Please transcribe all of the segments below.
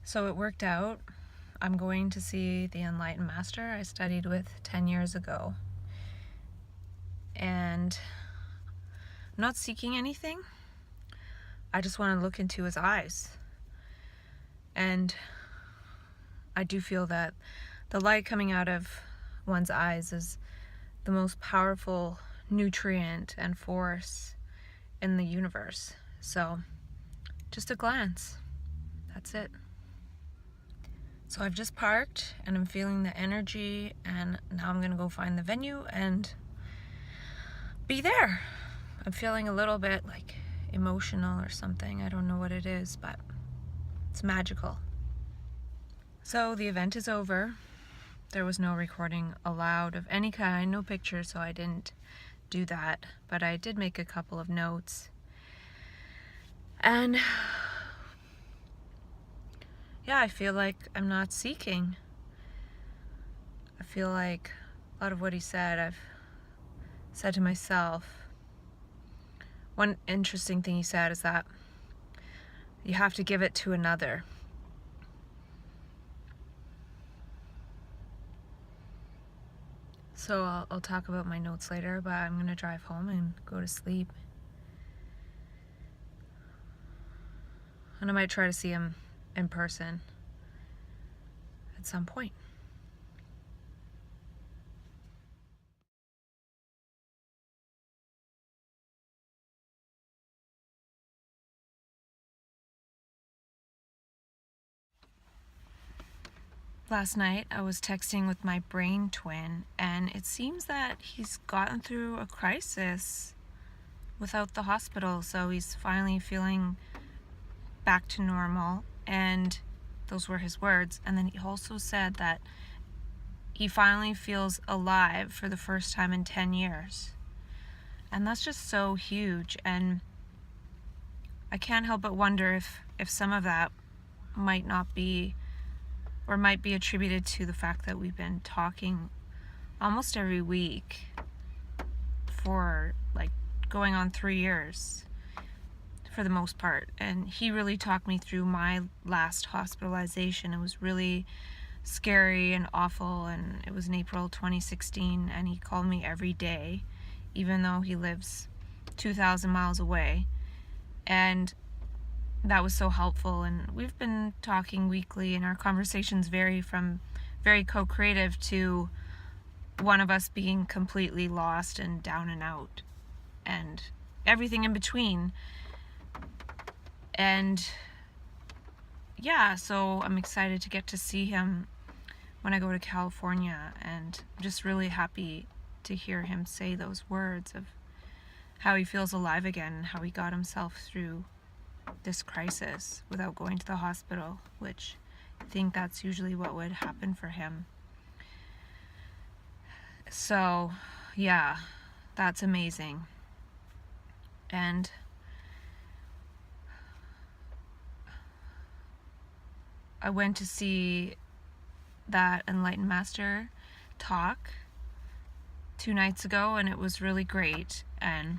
So it worked out. I'm going to see the Enlightened Master I studied with 10 years ago. And I'm not seeking anything. I just want to look into his eyes. And I do feel that the light coming out of one's eyes is the most powerful nutrient and force in the universe. So just a glance. That's it. So I've just parked and I'm feeling the energy, and now I'm gonna go find the venue and be there. I'm feeling a little bit like emotional or something. I don't know what it is, but it's magical. So the event is over. There was no recording allowed of any kind, no pictures, so I didn't do that. But I did make a couple of notes. And yeah, I feel like I'm not seeking. I feel like a lot of what he said, I've said to myself. One interesting thing he said is that you have to give it to another. So I'll talk about my notes later, but I'm going to drive home and go to sleep. And I might try to see him in person at some point. Last night I was texting with my brain twin, and it seems that he's gotten through a crisis without the hospital, so he's finally feeling back to normal. And those were his words. And then he also said that he finally feels alive for the first time in 10 years. And that's just so huge. And I can't help but wonder if some of that might not be, or might be attributed to the fact that we've been talking almost every week for like going on 3 years for the most part. And he really talked me through my last hospitalization. It was really scary and awful, and it was in April 2016, and he called me every day, even though he lives 2,000 miles away. And that was so helpful. And we've been talking weekly, and our conversations vary from very co-creative to one of us being completely lost and down and out and everything in between. And yeah, so I'm excited to get to see him when I go to California, and I'm just really happy to hear him say those words of how he feels alive again and how he got himself through this crisis without going to the hospital, which I think that's usually what would happen for him. So yeah, that's amazing. And I went to see that Enlightened Master talk 2 nights ago, and it was really great, and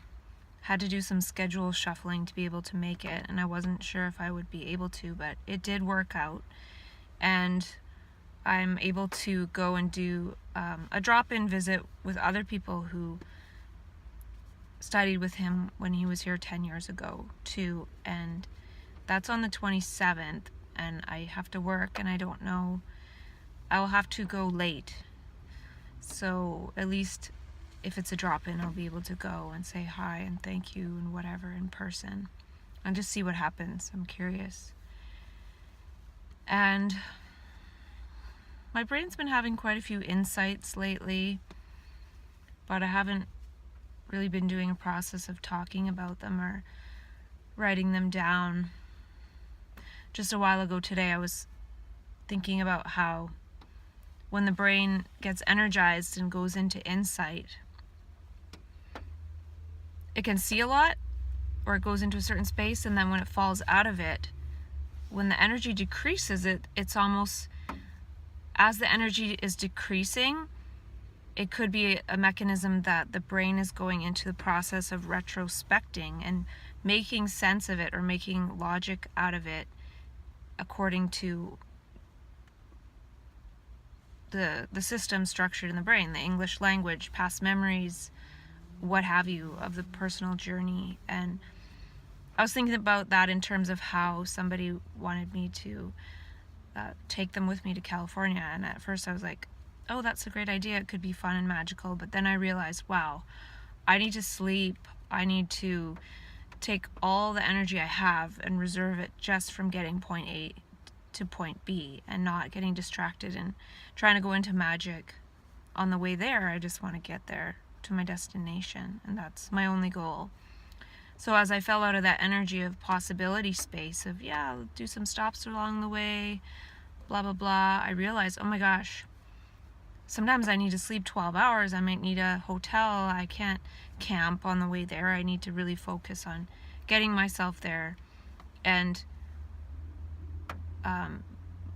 had to do some schedule shuffling to be able to make it, and I wasn't sure if I would be able to, but it did work out, and I'm able to go and do a drop-in visit with other people who studied with him when he was here 10 years ago too, and that's on the 27th, and I have to work, and I don't know, I'll have to go late, so at least if it's a drop-in, I'll be able to go and say hi and thank you and whatever in person, and just see what happens. I'm curious. And my brain's been having quite a few insights lately, but I haven't really been doing a process of talking about them or writing them down. Just a while ago today, I was thinking about how when the brain gets energized and goes into insight, it can see a lot, or it goes into a certain space, and then when it falls out of it, when the energy decreases, it's almost, as the energy is decreasing, it could be a mechanism that the brain is going into the process of retrospecting and making sense of it, or making logic out of it according to the system structured in the brain, the English language, past memories, what have you, of the personal journey. And I was thinking about that in terms of how somebody wanted me to take them with me to California. And at first I was like, oh, that's a great idea. It could be fun and magical. But then I realized, wow, I need to sleep. I need to take all the energy I have and reserve it just from getting point A to point B and not getting distracted and trying to go into magic on the way there. I just want to get there to my destination, and that's my only goal. So as I fell out of that energy of possibility space of, yeah, do some stops along the way, blah, blah, blah, I realized, oh my gosh, sometimes I need to sleep 12 hours. I might need a hotel. I can't camp on the way there. I need to really focus on getting myself there. And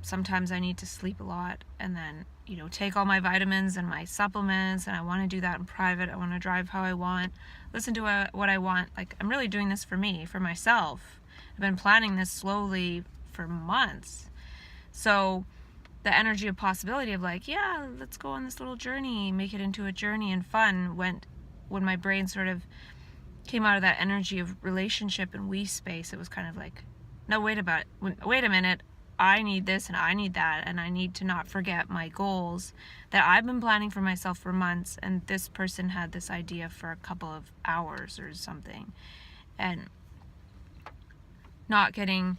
sometimes I need to sleep a lot and then, take all my vitamins and my supplements, and I want to do that in private. I want to drive how I want, listen to what I want. Like, I'm really doing this for me, for myself. I've been planning this slowly for months. So the energy of possibility of like, yeah, let's go on this little journey, make it into a journey and fun, went when my brain sort of came out of that energy of relationship and we space. It was kind of like, no, wait a minute, I need this and I need that, and I need to not forget my goals that I've been planning for myself for months, and this person had this idea for a couple of hours or something. And not getting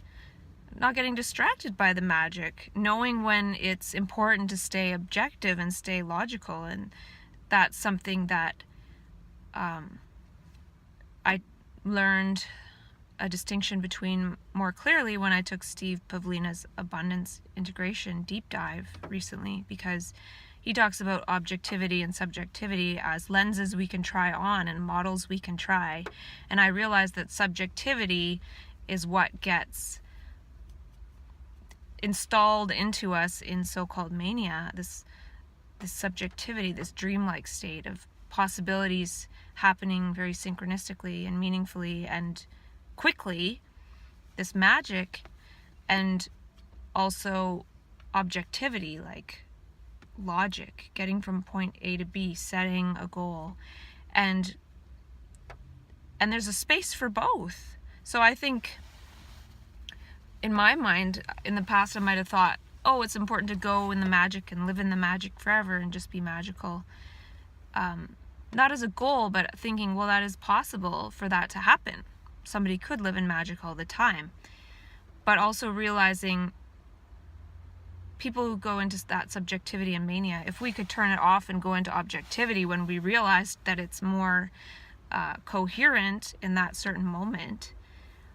distracted by the magic, knowing when it's important to stay objective and stay logical. And that's something that I learned a distinction between more clearly when I took Steve Pavlina's Abundance Integration deep dive recently, because he talks about objectivity and subjectivity as lenses we can try on and models we can try. And I realized that subjectivity is what gets installed into us in so-called mania, this subjectivity, this dreamlike state of possibilities happening very synchronistically and meaningfully and quickly, this magic, and also objectivity, like logic, getting from point A to B, setting a goal, and there's a space for both. So I think in my mind, in the past, I might have thought, oh, it's important to go in the magic and live in the magic forever and just be magical. Not as a goal, but thinking, well, that is possible for that to happen. Somebody could live in magic all the time. But also realizing people who go into that subjectivity and mania, if we could turn it off and go into objectivity when we realized that it's more coherent in that certain moment,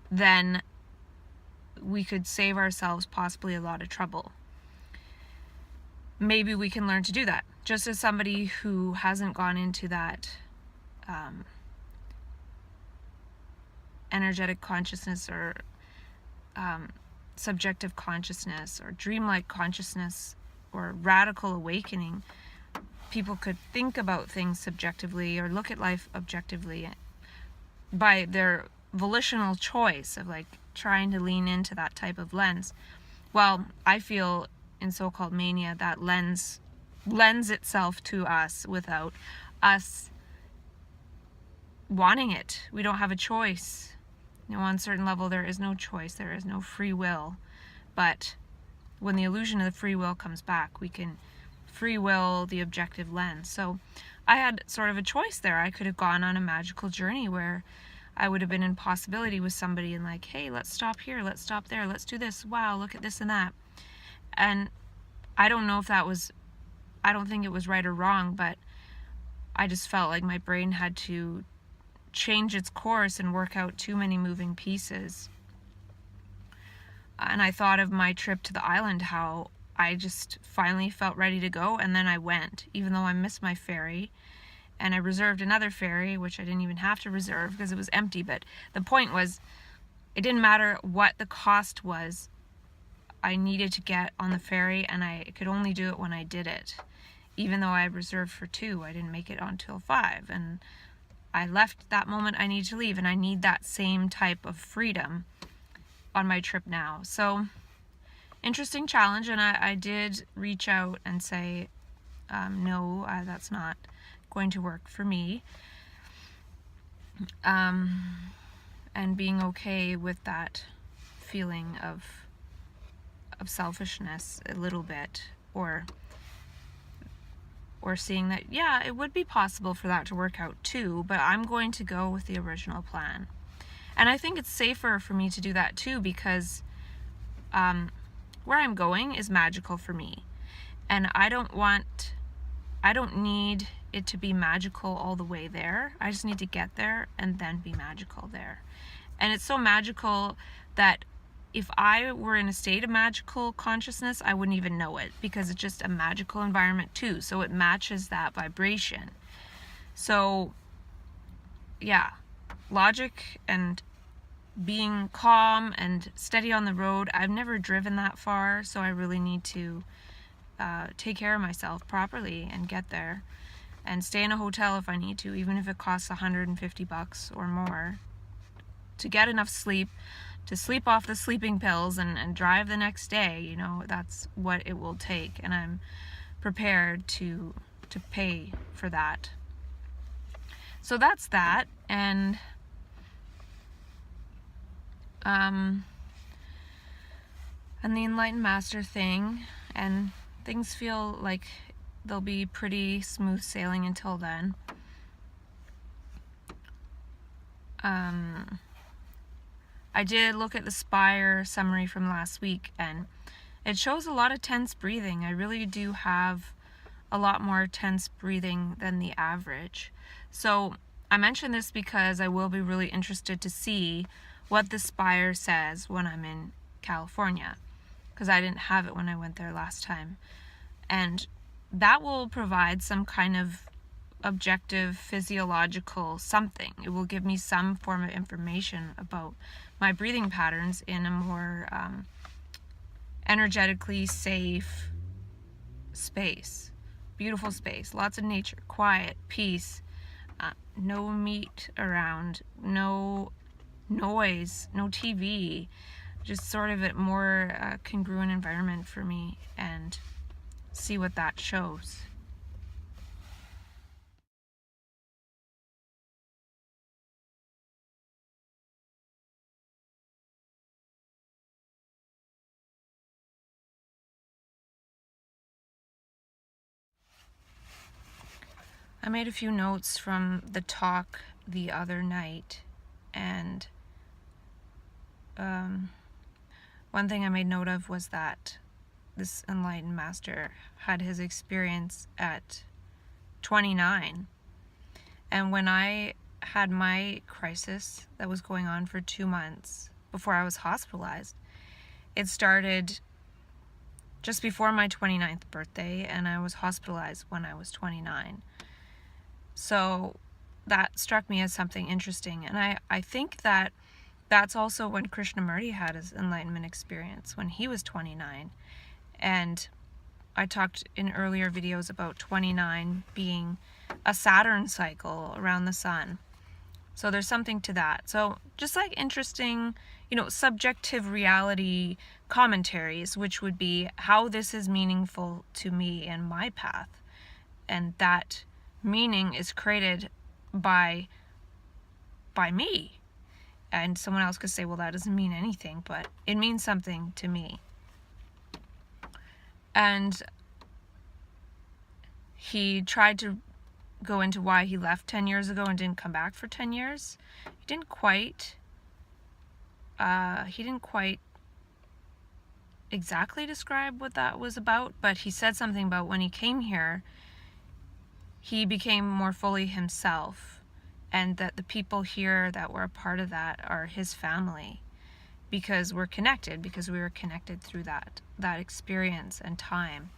then we could save ourselves possibly a lot of trouble. Maybe we can learn to do that. Just as somebody who hasn't gone into that energetic consciousness or subjective consciousness or dreamlike consciousness or radical awakening, people could think about things subjectively or look at life objectively by their volitional choice of like trying to lean into that type of lens. Well, I feel in so-called mania that lens lends itself to us without us wanting it. We don't have a choice. On a certain level, there is no choice. There is no free will. But when the illusion of the free will comes back, we can free will the objective lens. So I had sort of a choice there. I could have gone on a magical journey where I would have been in possibility with somebody and like, hey, let's stop here, let's stop there, let's do this, wow, look at this and that. And I don't know if that was, I don't think it was right or wrong, but I just felt like my brain had to change its course and work out too many moving pieces. And I thought of my trip to the island, how I just finally felt ready to go, and then I went, even though I missed my ferry. And I reserved another ferry, which I didn't even have to reserve because it was empty. But the point was, it didn't matter what the cost was. I needed to get on the ferry, and I could only do it when I did it. Even though I reserved for 2, I didn't make it until 5. And I left that moment I need to leave, and I need that same type of freedom on my trip now. So interesting challenge, and I did reach out and say, no, that's not going to work for me. And being okay with that feeling of selfishness a little bit, or seeing that, yeah, it would be possible for that to work out too, but I'm going to go with the original plan. And I think it's safer for me to do that too, because where I'm going is magical for me. And I don't need it to be magical all the way there. I just need to get there and then be magical there. And it's so magical that if I were in a state of magical consciousness, I wouldn't even know it, because it's just a magical environment too. So it matches that vibration. So yeah, logic and being calm and steady on the road. I've never driven that far, so I really need to take care of myself properly and get there, and stay in a hotel if I need to, even if it costs $150 or more, to get enough sleep, to sleep off the sleeping pills and drive the next day. You know, that's what it will take, and I'm prepared to pay for that. So that's that. And the Enlightened Master thing, and things feel like they'll be pretty smooth sailing until then. I did look at the Spire summary from last week, and it shows a lot of tense breathing. I really do have a lot more tense breathing than the average. So I mention this because I will be really interested to see what the Spire says when I'm in California, because I didn't have it when I went there last time. And that will provide some kind of objective physiological something. It will give me some form of information about my breathing patterns in a more energetically safe space. Beautiful space, lots of nature, quiet, peace, no meat around, no noise, no TV, just sort of a more congruent environment for me, and see what that shows. I made a few notes from the talk the other night, and one thing I made note of was that this Enlightened Master had his experience at 29. And when I had my crisis that was going on for 2 months before I was hospitalized, it started just before my 29th birthday, and I was hospitalized when I was 29. So that struck me as something interesting. And I think that that's also when Krishnamurti had his enlightenment experience, when he was 29. And I talked in earlier videos about 29 being a Saturn cycle around the sun. So there's something to that. So just like interesting, subjective reality commentaries, which would be how this is meaningful to me and my path. And that meaning is created by me. And someone else could say, well, that doesn't mean anything, but it means something to me. And he tried to go into why he left 10 years ago and didn't come back for 10 years. He didn't quite exactly describe what that was about, but he said something about when he came here, he became more fully himself, and that the people here that were a part of that are his family, because we're connected, because we were connected through that experience and time.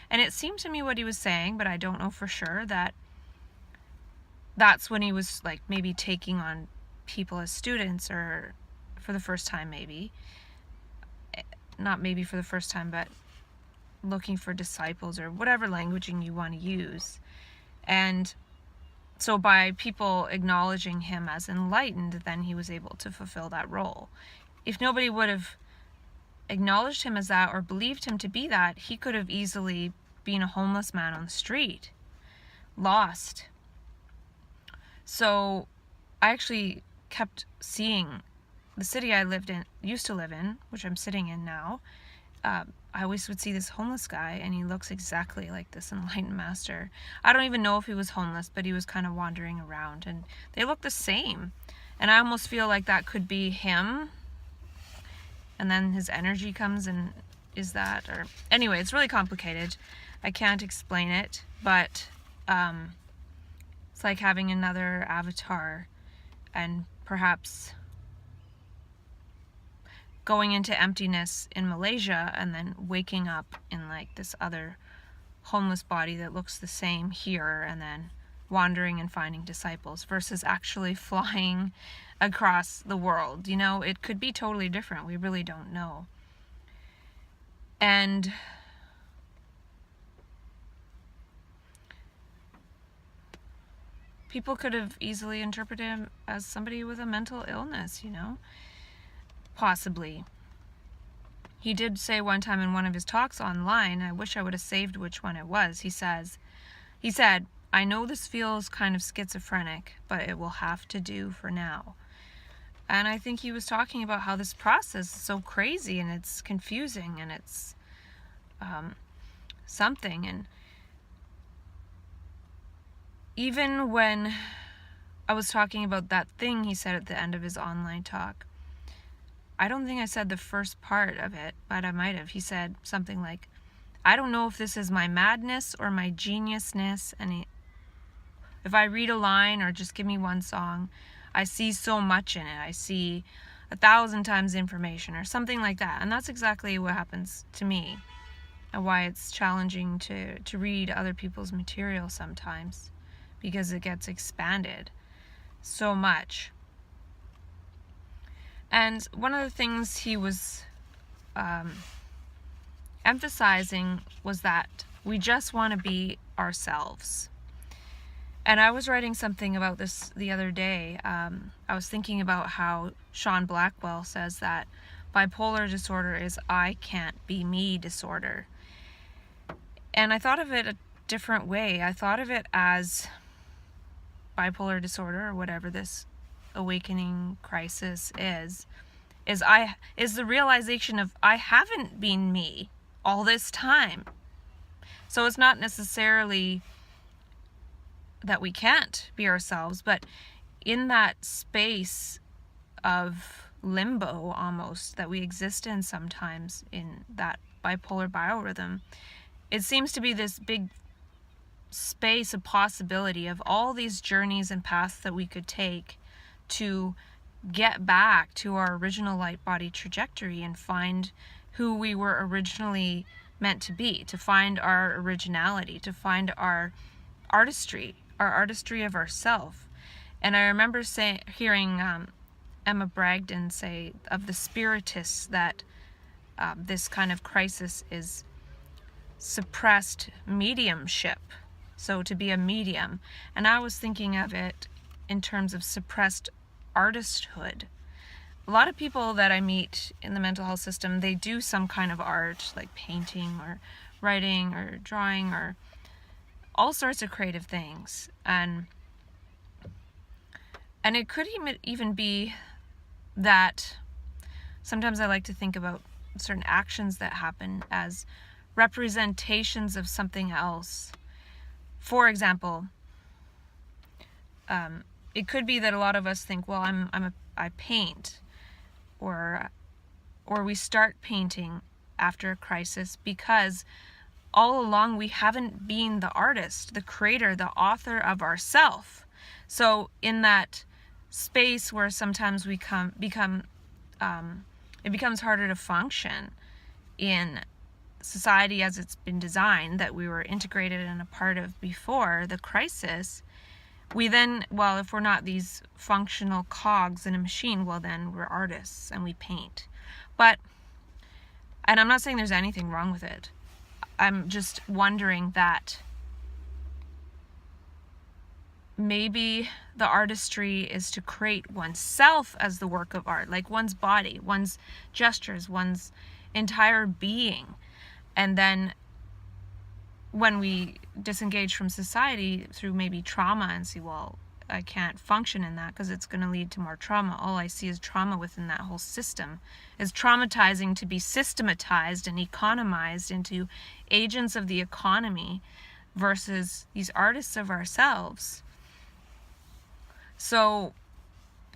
And it seemed to me what he was saying, but I don't know for sure, that that's when he was like maybe taking on people as students, or for the first time, maybe not maybe for the first time, but looking for disciples, or whatever languaging you want to use. And so by people acknowledging him as enlightened, then he was able to fulfill that role. If nobody would have acknowledged him as that or believed him to be that, he could have easily been a homeless man on the street, lost. So I actually kept seeing the city I used to live in, which I'm sitting in now. I always would see this homeless guy, and he looks exactly like this enlightened master. I don't even know if he was homeless, but he was kind of wandering around, and they look the same. And I almost feel like that could be him, and then his energy comes and is that, or anyway, it's really complicated. I can't explain it, but it's like having another avatar, and perhaps going into emptiness in Malaysia and then waking up in like this other homeless body that looks the same here, and then wandering and finding disciples, versus actually flying across the world. You know, it could be totally different. We really don't know. And people could have easily interpreted him as somebody with a mental illness, you know, possibly. He did say one time in one of his talks online, I wish I would have saved which one it was, he said, "I know this feels kind of schizophrenic, but it will have to do for now." And I think he was talking about how this process is so crazy, and it's confusing, and it's something. And even when I was talking about that thing he said at the end of his online talk, I don't think I said the first part of it, but I might have. He said something like, "I don't know if this is my madness or my geniusness, and if I read a line or just give me one song, I see so much in it. I see 1,000 times information," or something like that. And that's exactly what happens to me, and why it's challenging to read other people's material sometimes, because it gets expanded so much. And one of the things he was emphasizing was that we just want to be ourselves. And I was writing something about this the other day. I was thinking about how Sean Blackwell says that bipolar disorder is I can't be me disorder. And I thought of it a different way. I thought of it as bipolar disorder, or whatever this awakening crisis is the realization of I haven't been me all this time. So it's not necessarily that we can't be ourselves, but in that space of limbo almost that we exist in sometimes, in that bipolar biorhythm, it seems to be this big space of possibility of all these journeys and paths that we could take to get back to our original light body trajectory and find who we were originally meant to be, to find our originality, to find our artistry of ourself. And I remember hearing Emma Bragdon say of the spiritists that this kind of crisis is suppressed mediumship. So to be a medium. And I was thinking of it in terms of suppressed artisthood. A lot of people that I meet in the mental health system, they do some kind of art, like painting or writing or drawing or all sorts of creative things. And it could even be that sometimes I like to think about certain actions that happen as representations of something else. For example, it could be that a lot of us think, well, I paint, or we start painting after a crisis because all along we haven't been the artist, the creator, the author of ourself. So in that space where sometimes we become it becomes harder to function in society as it's been designed, that we were integrated and a part of before the crisis, we then, well, if we're not these functional cogs in a machine, well, then we're artists and we paint. And I'm not saying there's anything wrong with it. I'm just wondering that maybe the artistry is to create oneself as the work of art, like one's body, one's gestures, one's entire being. And then when we disengage from society through maybe trauma and see, well, I can't function in that because it's going to lead to more trauma. All I see is trauma within that whole system. It's traumatizing to be systematized and economized into agents of the economy versus these artists of ourselves. So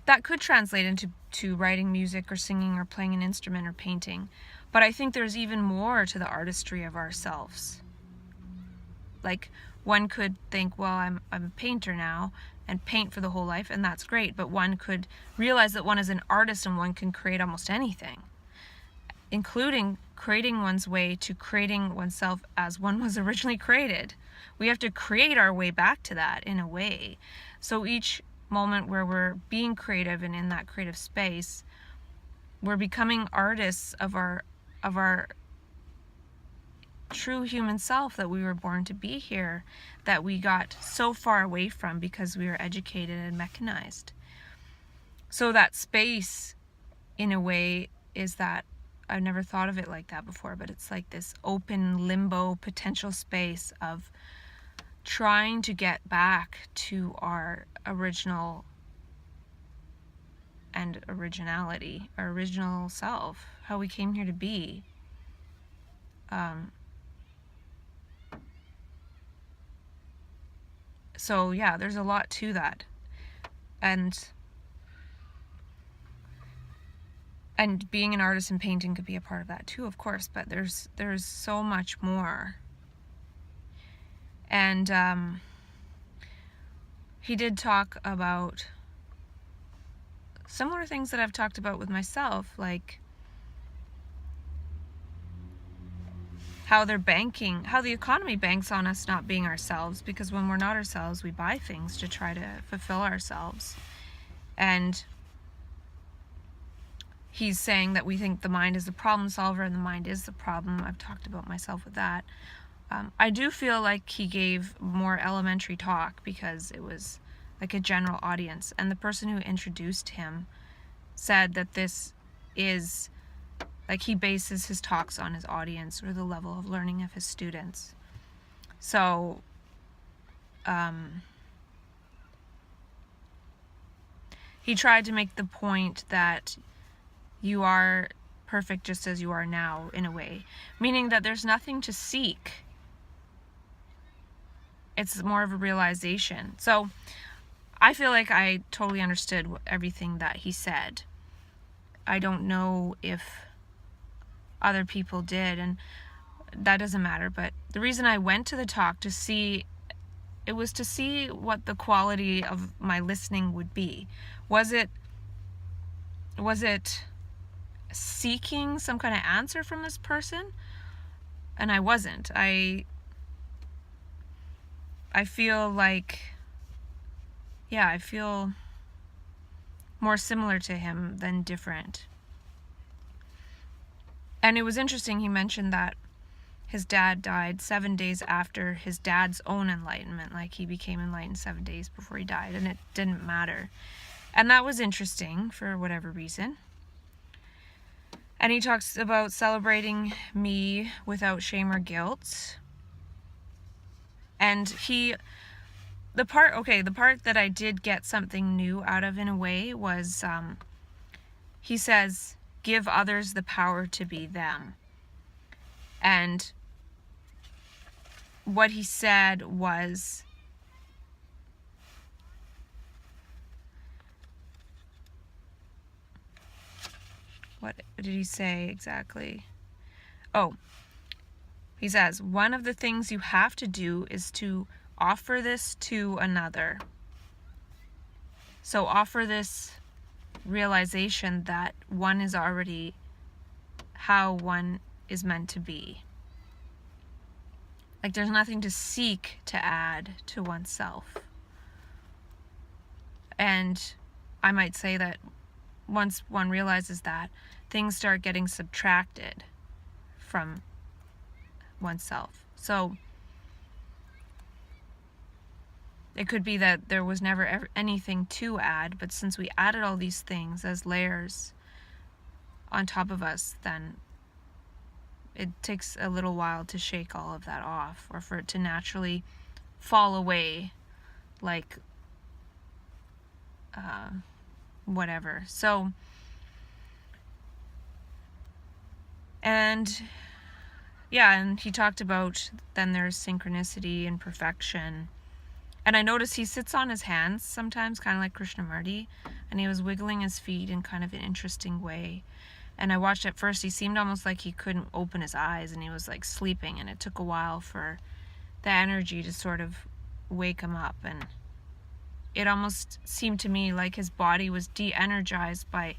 that could translate into writing music or singing or playing an instrument or painting. But I think there's even more to the artistry of ourselves. Like, one could think, well, I'm a painter now and paint for the whole life, and that's great. But one could realize that one is an artist and one can create almost anything, including creating one's way to creating oneself as one was originally created. We have to create our way back to that in a way. So each moment where we're being creative and in that creative space, we're becoming artists of our true human self that we were born to be here, that we got so far away from because we were educated and mechanized. So that space, in a way, is that, I've never thought of it like that before, but it's like this open limbo potential space of trying to get back to our original and originality, our original self, how we came here to be. So yeah, there's a lot to that. And being an artist and painting could be a part of that too, of course, but there's so much more. And he did talk about similar things that I've talked about with myself, like how the economy banks on us not being ourselves, because when we're not ourselves, we buy things to try to fulfill ourselves. And he's saying that we think the mind is the problem solver and the mind is the problem. I've talked about myself with that. I do feel like he gave more elementary talk because it was like a general audience. And the person who introduced him said that this is, like, he bases his talks on his audience or the level of learning of his students. So, he tried to make the point that you are perfect just as you are now, in a way. Meaning that there's nothing to seek. It's more of a realization. So, I feel like I totally understood everything that he said. I don't know if other people did, and that doesn't matter. But the reason I went to the talk was to see what the quality of my listening would be. Was it seeking some kind of answer from this person? And I wasn't. I feel like, yeah, I feel more similar to him than different. And it was interesting, he mentioned that his dad died 7 days after his dad's own enlightenment. Like, he became enlightened 7 days before he died, and it didn't matter. And that was interesting for whatever reason. And he talks about celebrating me without shame or guilt. And the part that I did get something new out of, in a way, was he says, give others the power to be them. And what he said was, what did he say exactly? Oh, he says, one of the things you have to do is to offer this to another. So offer this realization that one is already how one is meant to be. Like, there's nothing to seek to add to oneself. And I might say that once one realizes that, things start getting subtracted from oneself. So it could be that there was never anything to add, but since we added all these things as layers on top of us, then it takes a little while to shake all of that off, or for it to naturally fall away, like whatever. So, and yeah, and he talked about then there's synchronicity and perfection. And I noticed he sits on his hands sometimes, kind of like Krishnamurti, and he was wiggling his feet in kind of an interesting way. And I watched at first, he seemed almost like he couldn't open his eyes, and he was like sleeping, and it took a while for the energy to sort of wake him up. And it almost seemed to me like his body was de-energized by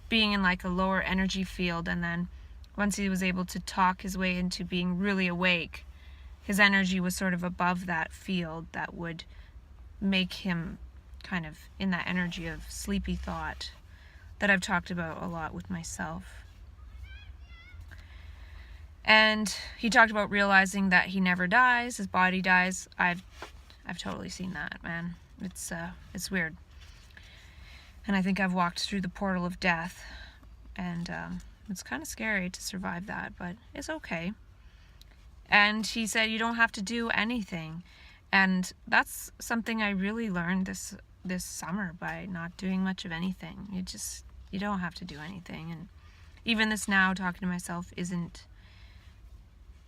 being in like a lower energy field, and then once he was able to talk his way into being really awake, his energy was sort of above that field that would make him kind of in that energy of sleepy thought that I've talked about a lot with myself. And he talked about realizing that he never dies, his body dies. I've totally seen that, man. It's weird. And I think I've walked through the portal of death, and it's kind of scary to survive that, but it's okay. And he said you don't have to do anything, and that's something I really learned this summer by not doing much of anything. You don't have to do anything. And even this now, talking to myself, isn't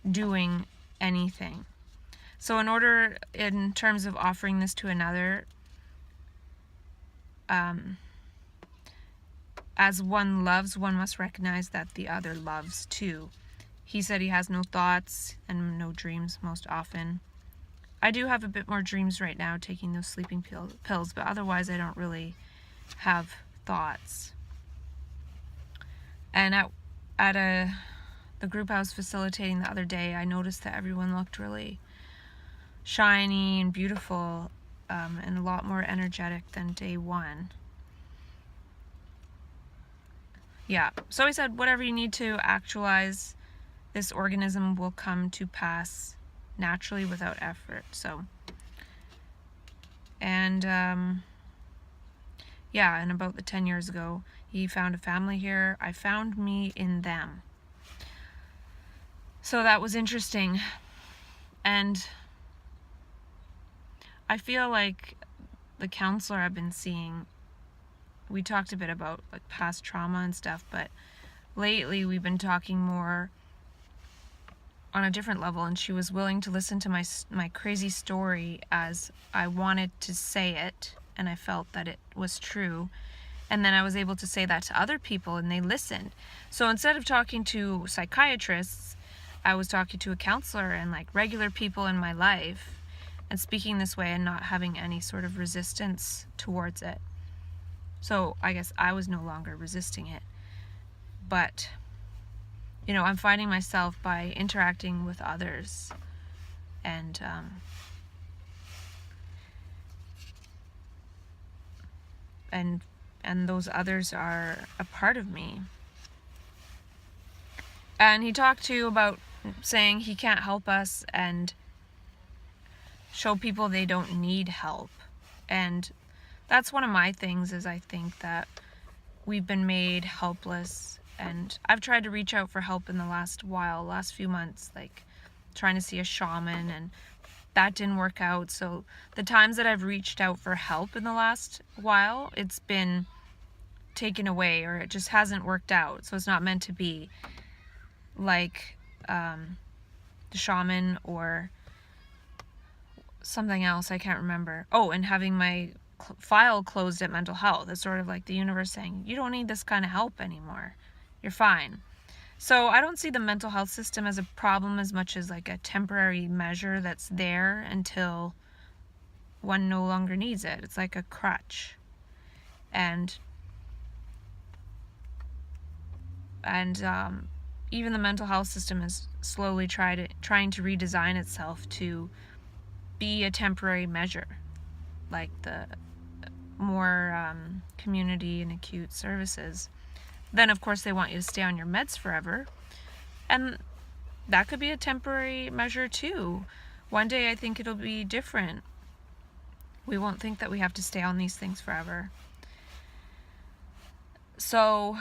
doing anything. So in terms of offering this to another, as one loves, one must recognize that the other loves too. He said he has no thoughts and no dreams most often. I do have a bit more dreams right now taking those sleeping pills, but otherwise I don't really have thoughts. And at the group I was facilitating the other day, I noticed that everyone looked really shiny and beautiful, and a lot more energetic than day one. Yeah, so he said whatever you need to actualize this organism will come to pass naturally without effort. So, and yeah, and about the 10 years ago, he found a family here. I found me in them. So that was interesting. And I feel like the counselor I've been seeing, we talked a bit about like past trauma and stuff, but lately we've been talking more on a different level, and she was willing to listen to my crazy story as I wanted to say it, and I felt that it was true. And then I was able to say that to other people, and they listened. So instead of talking to psychiatrists, I was talking to a counselor and like regular people in my life, and speaking this way and not having any sort of resistance towards it. So I guess I was no longer resisting it. But I'm finding myself by interacting with others, and those others are a part of me. And he talked too about saying he can't help us and show people they don't need help. And that's one of my things, is I think that we've been made helpless. And I've tried to reach out for help in the last few months, like trying to see a shaman, and that didn't work out. So the times that I've reached out for help in the last while, it's been taken away, or it just hasn't worked out. So it's not meant to be, like the shaman or something else, I can't remember. Oh, and having my file closed at mental health. It's sort of like the universe saying, you don't need this kind of help anymore. You're fine. So I don't see the mental health system as a problem as much as like a temporary measure that's there until one no longer needs it. It's like a crutch. And even the mental health system is slowly trying to redesign itself to be a temporary measure, like the more community and acute services. Then of course they want you to stay on your meds forever, and that could be a temporary measure too. One day I think it'll be different. We won't think that we have to stay on these things forever. So,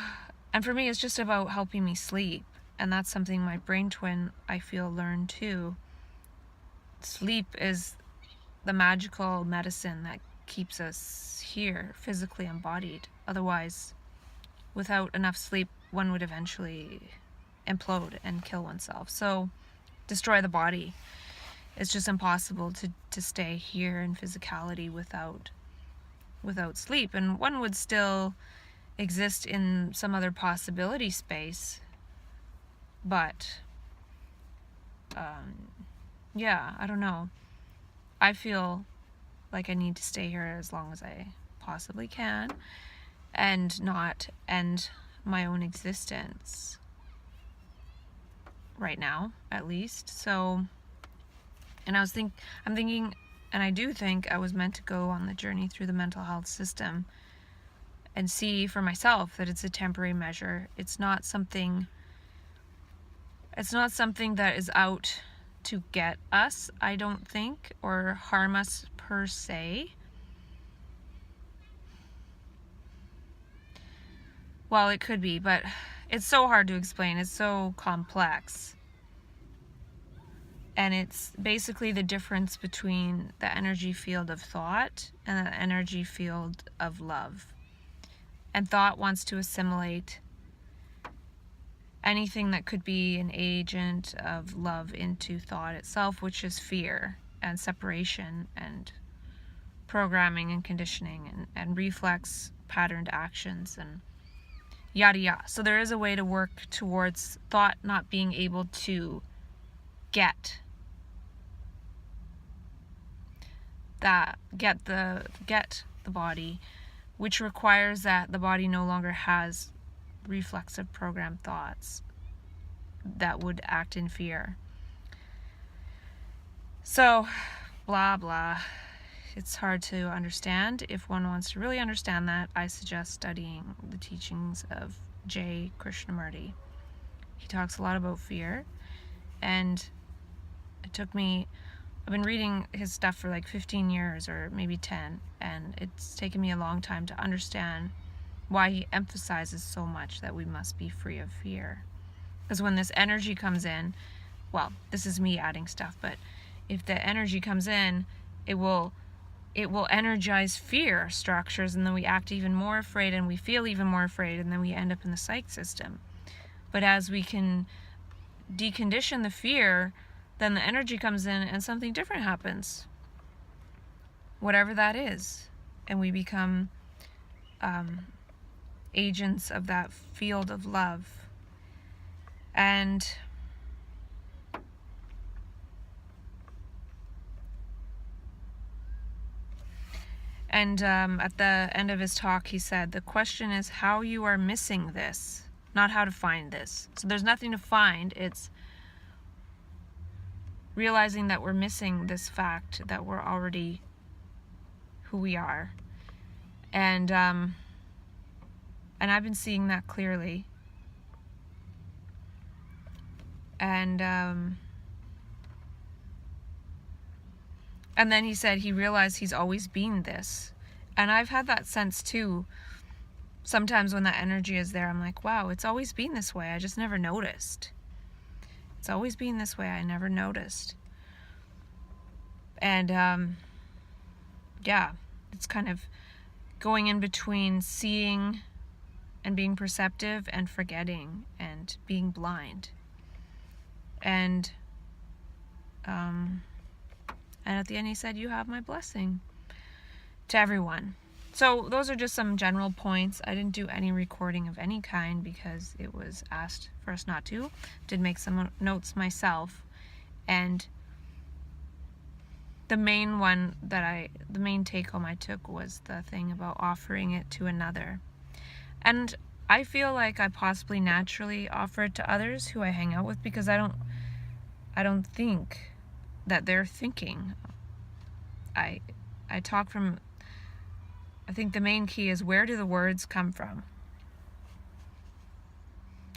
and for me it's just about helping me sleep. And that's something my brain twin, I feel, learned too. Sleep is the magical medicine that keeps us here, physically embodied. Otherwise, without enough sleep, one would eventually implode and kill oneself. So, destroy the body. It's just impossible to stay here in physicality without sleep. And one would still exist in some other possibility space. But, yeah, I don't know. I feel like I need to stay here as long as I possibly can and not end my own existence right now, at least. So, and I'm thinking, and I do think I was meant to go on the journey through the mental health system and see for myself that it's a temporary measure. It's not something that is out to get us, I don't think, or harm us per se. Well, it could be, but it's so hard to explain. It's so complex. And it's basically the difference between the energy field of thought and the energy field of love. And thought wants to assimilate anything that could be an agent of love into thought itself, which is fear and separation and programming and conditioning and reflex patterned actions and yada yada. So there is a way to work towards thought not being able to get the body, which requires that the body no longer has reflexive programmed thoughts that would act in fear. So, blah blah. It's hard to understand. If one wants to really understand that, I suggest studying the teachings of J. Krishnamurti. He talks a lot about fear, and I've been reading his stuff for like 15 years or maybe 10, and it's taken me a long time to understand why he emphasizes so much that we must be free of fear. Because when this energy comes in, well, this is me adding stuff, but if the energy comes in, it will energize fear structures, and then we act even more afraid and we feel even more afraid, and then we end up in the psych system. But as we can decondition the fear, then the energy comes in and something different happens. Whatever that is. And we become agents of that field of love. And at the end of his talk, he said, the question is how you are missing this, not how to find this. So there's nothing to find. It's realizing that we're missing this fact that we're already who we are. And I've been seeing that clearly. And then he said he realized he's always been this. And I've had that sense too. Sometimes when that energy is there, I'm like, wow, it's always been this way. I just never noticed. It's always been this way. I never noticed. And yeah, it's kind of going in between seeing and being perceptive and forgetting and being blind. And at the end he said, you have my blessing, to everyone. So those are just some general points. I didn't do any recording of any kind because it was asked for us not to. Did make some notes myself. And the main take home I took was the thing about offering it to another. And I feel like I possibly naturally offer it to others who I hang out with, because I don't think that they're thinking. I talk from, I think the main key is, where do the words come from?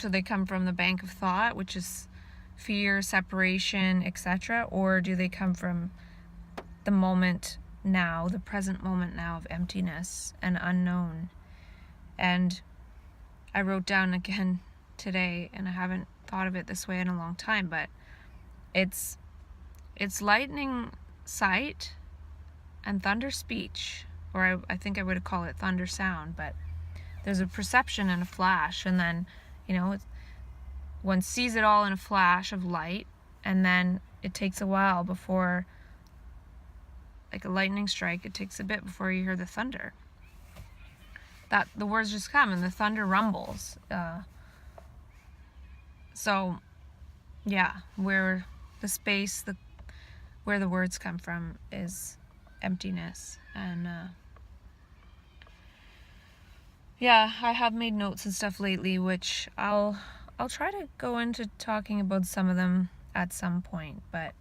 So they come from the bank of thought, which is fear, separation, etc., or do they come from the moment now, the present moment now of emptiness and unknown? And I wrote down again today, and I haven't thought of it this way in a long time, but it's lightning sight and thunder speech, or I think I would call it thunder sound, but there's a perception and a flash, and then, one sees it all in a flash of light, and then it takes a while before, like a lightning strike, it takes a bit before you hear the thunder. That the words just come and the thunder rumbles. So yeah, where the space, where the words come from is emptiness. And yeah, I have made notes and stuff lately, which I'll try to go into talking about some of them at some point, but